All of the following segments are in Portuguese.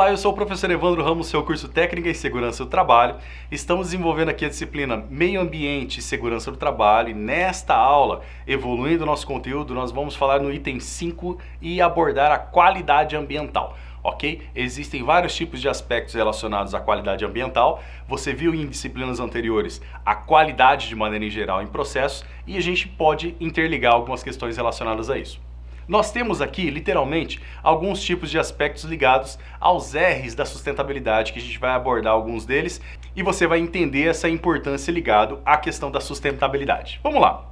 Olá, eu sou o professor Evandro Ramos, seu curso Técnica em Segurança do Trabalho. Estamos desenvolvendo aqui a disciplina Meio Ambiente e Segurança do Trabalho e nesta aula, evoluindo o nosso conteúdo, nós vamos falar no item 5 e abordar a qualidade ambiental. Ok? Existem vários tipos de aspectos relacionados à qualidade ambiental. Você viu em disciplinas anteriores a qualidade de maneira em geral em processos e a gente pode interligar algumas questões relacionadas a isso. Nós temos aqui, literalmente, alguns tipos de aspectos ligados aos R's da sustentabilidade, que a gente vai abordar alguns deles e você vai entender essa importância ligada à questão da sustentabilidade. Vamos lá!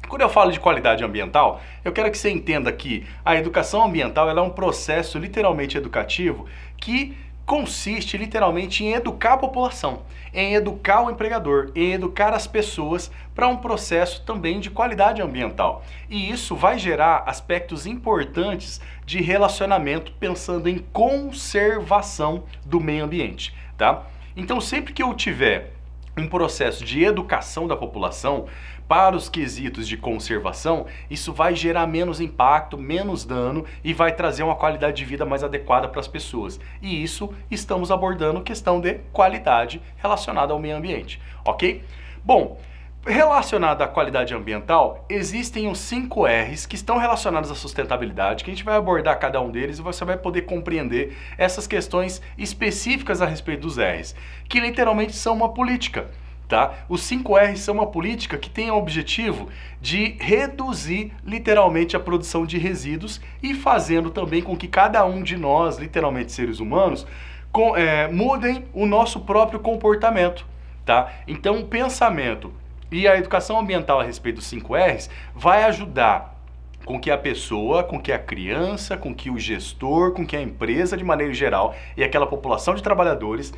Quando eu falo de qualidade ambiental, eu quero que você entenda que a educação ambiental ela é um processo literalmente educativo que consiste literalmente em educar a população, em educar o empregador, em educar as pessoas para um processo também de qualidade ambiental. E isso vai gerar aspectos importantes de relacionamento pensando em conservação do meio ambiente, tá? Então sempre que eu tiver um processo de educação da população para os quesitos de conservação, isso vai gerar menos impacto, menos dano e vai trazer uma qualidade de vida mais adequada para as pessoas. E isso estamos abordando questão de qualidade relacionada ao meio ambiente, ok? Bom, relacionado à qualidade ambiental, existem os 5 R's que estão relacionados à sustentabilidade, que a gente vai abordar cada um deles e você vai poder compreender essas questões específicas a respeito dos R's, que literalmente são uma política. Tá? Os 5 R's são uma política que tem o objetivo de reduzir literalmente a produção de resíduos e fazendo também com que cada um de nós, literalmente seres humanos, mudem o nosso próprio comportamento. Tá? Então o pensamento e a educação ambiental a respeito dos 5 R's vai ajudar com que a pessoa, com que a criança, com que o gestor, com que a empresa de maneira geral e aquela população de trabalhadores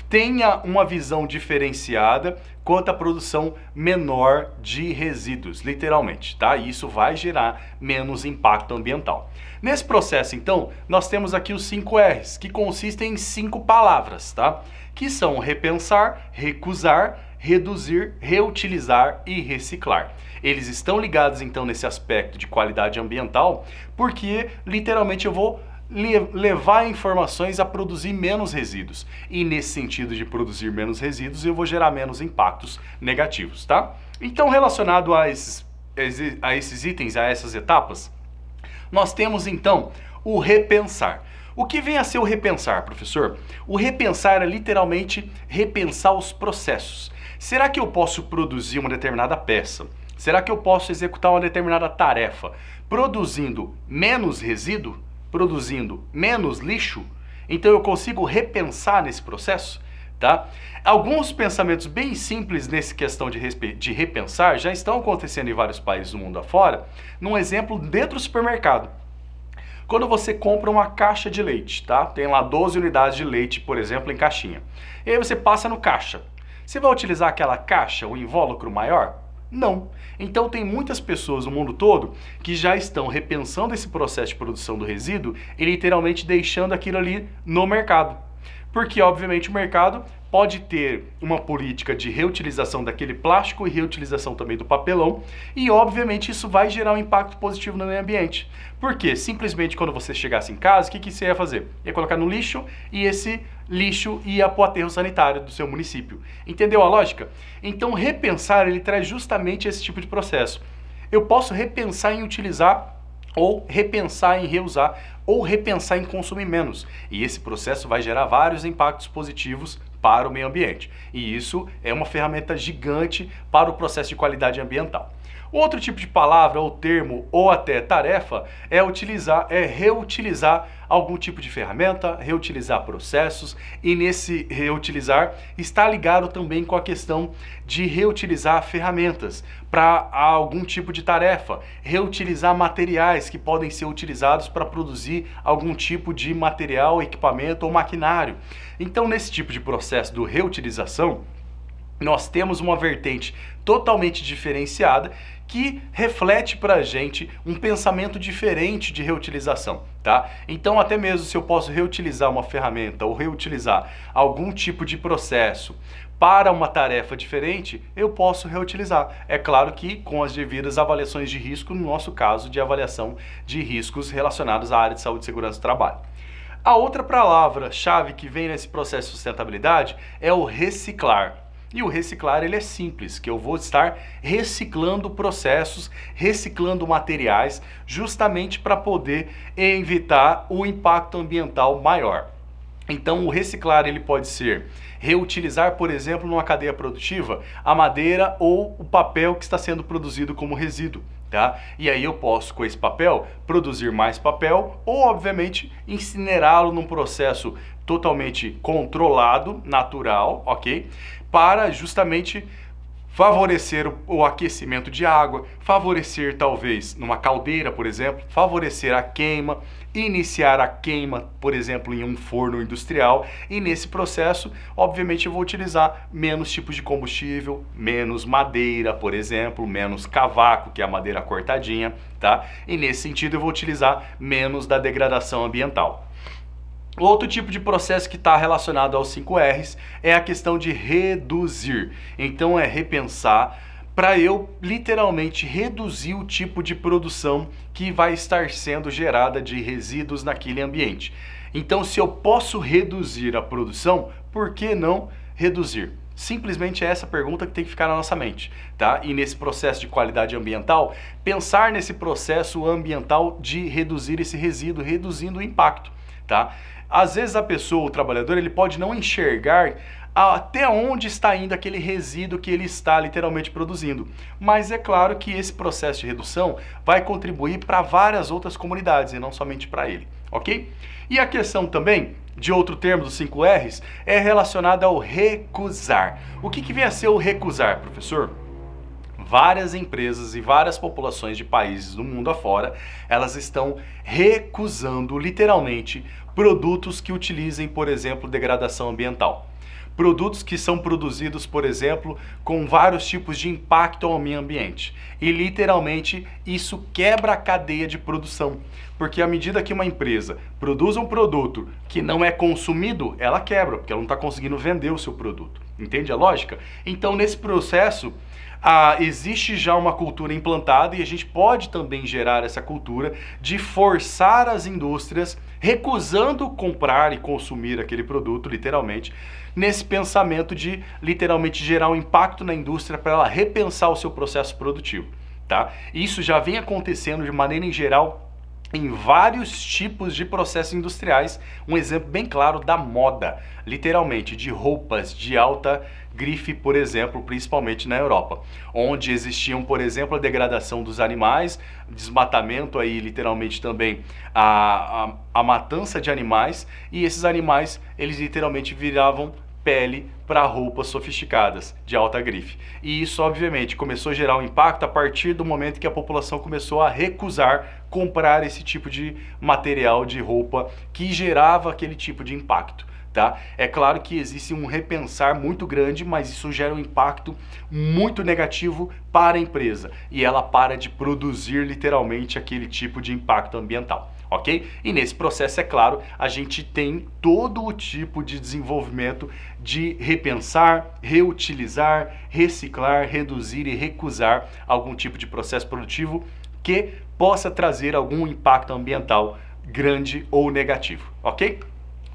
tenha uma visão diferenciada quanto à produção menor de resíduos, literalmente, tá? E isso vai gerar menos impacto ambiental. Nesse processo, então, nós temos aqui os 5 R's, que consistem em 5 palavras, tá? Que são repensar, recusar, reduzir, reutilizar e reciclar. Eles estão ligados então nesse aspecto de qualidade ambiental, porque literalmente eu vou levar informações a produzir menos resíduos. E nesse sentido de produzir menos resíduos, eu vou gerar menos impactos negativos, tá? Então, relacionado a esses itens, a essas etapas, nós temos então o repensar. O que vem a ser o repensar, professor? O repensar é literalmente repensar os processos. Será que eu posso produzir uma determinada peça? Será que eu posso executar uma determinada tarefa produzindo menos resíduo? Produzindo menos lixo? Então eu consigo repensar nesse processo? Tá? Alguns pensamentos bem simples nessa questão de repensar já estão acontecendo em vários países do mundo afora. Num exemplo, dentro do supermercado. Quando você compra uma caixa de leite, tá? Tem lá 12 unidades de leite, por exemplo, em caixinha. E aí você passa no caixa. Você vai utilizar aquela caixa, o invólucro maior? Não. Então tem muitas pessoas no mundo todo que já estão repensando esse processo de produção do resíduo e literalmente deixando aquilo ali no mercado. Porque, obviamente, o mercado pode ter uma política de reutilização daquele plástico e reutilização também do papelão e, obviamente, isso vai gerar um impacto positivo no meio ambiente. Porque, simplesmente, quando você chegasse em casa, o que você ia fazer? Ia colocar no lixo e esse lixo ia para o aterro sanitário do seu município. Entendeu a lógica? Então, repensar, ele traz justamente esse tipo de processo. Eu posso repensar em utilizar ou repensar em reusar, ou repensar em consumir menos. E esse processo vai gerar vários impactos positivos para o meio ambiente. E isso é uma ferramenta gigante para o processo de qualidade ambiental. Outro tipo de palavra, ou termo, ou até tarefa, é reutilizar algum tipo de ferramenta, reutilizar processos, e nesse reutilizar está ligado também com a questão de reutilizar ferramentas para algum tipo de tarefa, reutilizar materiais que podem ser utilizados para produzir algum tipo de material, equipamento ou maquinário. Então, nesse tipo de processo de reutilização, nós temos uma vertente totalmente diferenciada que reflete para a gente um pensamento diferente de reutilização, tá? Então, até mesmo se eu posso reutilizar uma ferramenta ou reutilizar algum tipo de processo para uma tarefa diferente, eu posso reutilizar. É claro que com as devidas avaliações de risco, no nosso caso, de avaliação de riscos relacionados à área de saúde e segurança do trabalho. A outra palavra-chave que vem nesse processo de sustentabilidade é o reciclar. E o reciclar ele é simples, que eu vou estar reciclando processos, reciclando materiais, justamente para poder evitar o impacto ambiental maior. Então o reciclar ele pode ser reutilizar, por exemplo, numa cadeia produtiva, a madeira ou o papel que está sendo produzido como resíduo. Tá? E aí eu posso, com esse papel, produzir mais papel ou, obviamente, incinerá-lo num processo totalmente controlado, natural, ok? Para justamente favorecer o aquecimento de água, favorecer talvez numa caldeira, por exemplo, favorecer a queima, iniciar a queima, por exemplo, em um forno industrial, e nesse processo, obviamente, eu vou utilizar menos tipos de combustível, menos madeira, por exemplo, menos cavaco, que é a madeira cortadinha, tá? E nesse sentido eu vou utilizar menos da degradação ambiental. Outro tipo de processo que está relacionado aos 5 R's é a questão de reduzir. Então é repensar para eu literalmente reduzir o tipo de produção que vai estar sendo gerada de resíduos naquele ambiente. Então, se eu posso reduzir a produção, por que não reduzir? Simplesmente é essa pergunta que tem que ficar na nossa mente, tá? E nesse processo de qualidade ambiental, pensar nesse processo ambiental de reduzir esse resíduo, reduzindo o impacto, tá? Às vezes a pessoa, o trabalhador, ele pode não enxergar até onde está indo aquele resíduo que ele está literalmente produzindo. Mas é claro que esse processo de redução vai contribuir para várias outras comunidades e não somente para ele, ok? E a questão também de outro termo dos 5 R's é relacionada ao recusar. O que vem a ser o recusar, professor? Várias empresas e várias populações de países do mundo afora, elas estão recusando literalmente produtos que utilizem, por exemplo, degradação ambiental. Produtos que são produzidos, por exemplo, com vários tipos de impacto ao meio ambiente. E literalmente isso quebra a cadeia de produção. Porque à medida que uma empresa produz um produto que não é consumido, ela quebra, porque ela não está conseguindo vender o seu produto. Entende a lógica? Então, nesse processo, existe já uma cultura implantada e a gente pode também gerar essa cultura de forçar as indústrias recusando comprar e consumir aquele produto, literalmente, nesse pensamento de literalmente gerar um impacto na indústria para ela repensar o seu processo produtivo, tá? Isso já vem acontecendo de maneira em geral em vários tipos de processos industriais. Um exemplo bem claro da moda, literalmente, de roupas de alta grife, por exemplo, principalmente na Europa, onde existiam, por exemplo, a degradação dos animais, desmatamento aí, literalmente também a matança de animais, e esses animais, eles literalmente viravam pele para roupas sofisticadas de alta grife. E isso, obviamente, começou a gerar um impacto a partir do momento que a população começou a recusar comprar esse tipo de material de roupa que gerava aquele tipo de impacto. Tá? É claro que existe um repensar muito grande, mas isso gera um impacto muito negativo para a empresa e ela para de produzir literalmente aquele tipo de impacto ambiental, ok? E nesse processo, é claro, a gente tem todo o tipo de desenvolvimento de repensar, reutilizar, reciclar, reduzir e recusar algum tipo de processo produtivo que possa trazer algum impacto ambiental grande ou negativo, ok?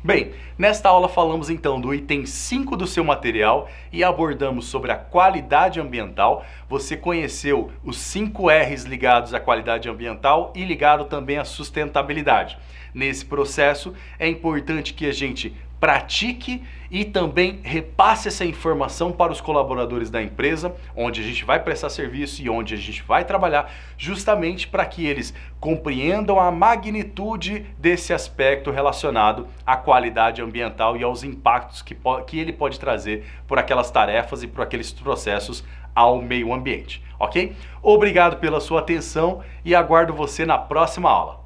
Bem, nesta aula falamos então do item 5 do seu material e abordamos sobre a qualidade ambiental. Você conheceu os 5 R's ligados à qualidade ambiental e ligado também à sustentabilidade. Nesse processo é importante que a gente pratique e também repasse essa informação para os colaboradores da empresa, onde a gente vai prestar serviço e onde a gente vai trabalhar, justamente para que eles compreendam a magnitude desse aspecto relacionado à qualidade ambiental e aos impactos que ele pode trazer por aquelas tarefas e por aqueles processos ao meio ambiente, ok? Obrigado pela sua atenção e aguardo você na próxima aula.